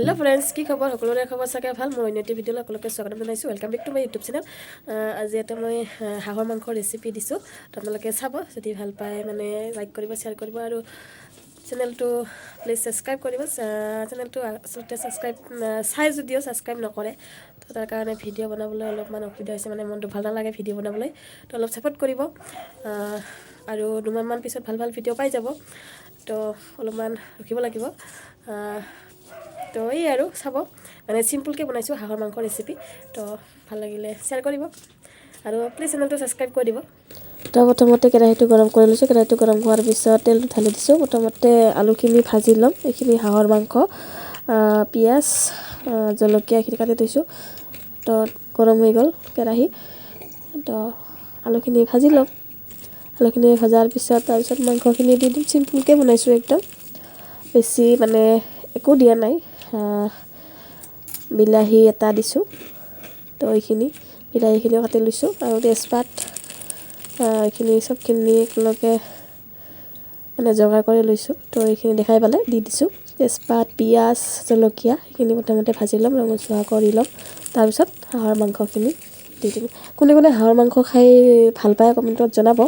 hello friends की खबर সকলোৰে খবৰ চাগে ভাল মই অন্য ভিডিঅ' সকলোকে স্বাগত জনাইছোঁ welcome back to my YouTube channel আজি এটা মই হাঁহৰ মাংস ৰেচিপি দিছোঁ আপোনালোকে চাব যদি ভাল পায় মানে লাইক কৰিব শ্বেয়াৰ কৰিব আৰু চেনেলটো প্লিজ সাবস্ক্ৰাইব কৰিব চেনেলটো আসলতে সাবস্ক্ৰাইব চাই যদিও সাবস্ক্ৰাইব নকৰে তো তাৰ কাৰণে ভিডিঅ' বনাবলৈ অলপমান অসুবিধা হৈছে মানে মনটো ভাল নালাগে ভিডিঅ' বনাবলৈ তো অলপ সাপোৰ্ট কৰিব আৰু দুমাহমান পিছত ভাল ভাল ভিডিঅ' পাই যাব তো অলপমান ৰখিব লাগিব তো এই আৰু চাব মানে সিম্পলকৈ বনাইছোঁ হাঁহৰ মাংস ৰেচিপি তো ভাল লাগিলে শ্বেয়াৰ কৰিব আৰু প্লিজ চেনেলটো সাবস্ক্ৰাইব কৰি দিব তো প্ৰথমতে কেৰাহীটো গৰম কৰি লৈছোঁ কেৰাহীটো গৰম হোৱাৰ পিছত তেলটো ঢালি দিছোঁ প্ৰথমতে আলুখিনি ভাজি ল'ম এইখিনি হাঁহৰ মাংস পিঁয়াজ জলকীয়া এইখিনি কাটি থৈছোঁ তো গৰম হৈ গ'ল কেৰাহী তো আলুখিনি ভাজি ল'ম আলুখিনি ভজাৰ পিছত তাৰপিছত মাংসখিনি দি দিম সিম্পলকৈ বনাইছোঁ একদম বেছি মানে একো দিয়া নাই বিলাহী এটা দিছোঁ তো এইখিনি বিলাহীখিনিও কাটি লৈছোঁ আৰু তেজপাত এইখিনি চবখিনি একেলগে মানে যোগাৰ কৰি লৈছোঁ তো এইখিনি দেখাই পালে দি দিছোঁ তেজপাত পিঁয়াজ জলকীয়া এইখিনি প্ৰথমতে ভাজি ল'ম ৰঙচুৱা কৰি ল'ম তাৰপিছত হাঁহৰ মাংসখিনি দি দিম কোনে কোনে হাঁহৰ মাংস খাই ভাল পায় কমেণ্টত জনাব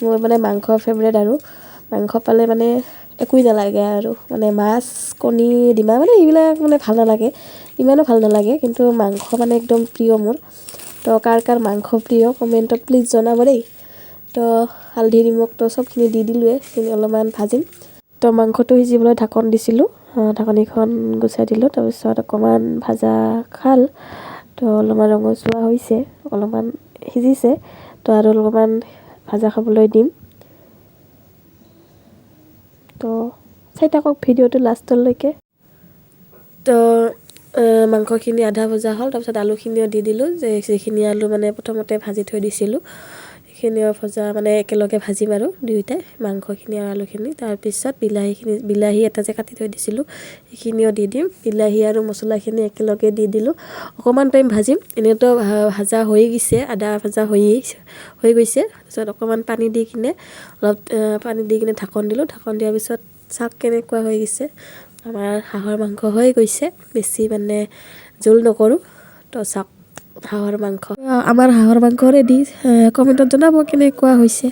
মোৰ মানে মাংস ফেভৰেট আৰু মাংস পালে মানে একোই নালাগে আৰু মানে মাছ কণী ডিমা মানে এইবিলাক মানে ভাল নালাগে ইমানো ভাল নালাগে কিন্তু মাংস মানে একদম প্ৰিয় মোৰ তো কাৰ কাৰ মাংস প্ৰিয় কমেণ্টত প্লিজ জনাব দেই তো হালধি নিমখ তো চবখিনি দি দিলোঁৱে সেইখিনি অলপমান ভাজিম তো মাংসটো সিজিবলৈ ঢাকন দিছিলোঁ ঢাকনিখন গুচাই দিলোঁ তাৰপিছত অকণমান ভাজা খাল তো অলপমান ৰঙচুৱা হৈছে অলপমান সিজিছে তো আৰু অলপমান ভাজা খাবলৈ দিম তো চাই থাকক ভিডিঅ'টো লাষ্টলৈকে তো মাংসখিনি আধা ভজা হ'ল তাৰপিছত আলুখিনিও দি দিলোঁ যিখিনি আলু মানে প্ৰথমতে ভাজি থৈ দিছিলোঁ সেইখিনিও ভজা মানে একেলগে ভাজিম আৰু দুয়োটাই মাংসখিনি আৰু আলুখিনি তাৰপিছত বিলাহী এটা যে কাটি থৈ দিছিলোঁ সেইখিনিও দি দিম বিলাহী আৰু মছলাখিনি একেলগে দি দিলোঁ অকণমান টাইম ভাজিম এনেইতো ভাজা হৈ গৈছে আদা ভাজা হৈ গৈছে তাৰপিছত অকণমান পানী দি কিনে অলপ পানী দি কিনে ঢাকন দিলোঁ ঢাকন দিয়াৰ পিছত চাক কেনেকুৱা হৈ গৈছে আমাৰ হাঁহৰ মাংস হৈ গৈছে বেছি মানে জোল নকৰোঁ তো চাক হাঁহৰ মাংস আমাৰ হাঁহৰ মাংস ৰেডি কমেণ্টত জনাব কেনেকুৱা হৈছে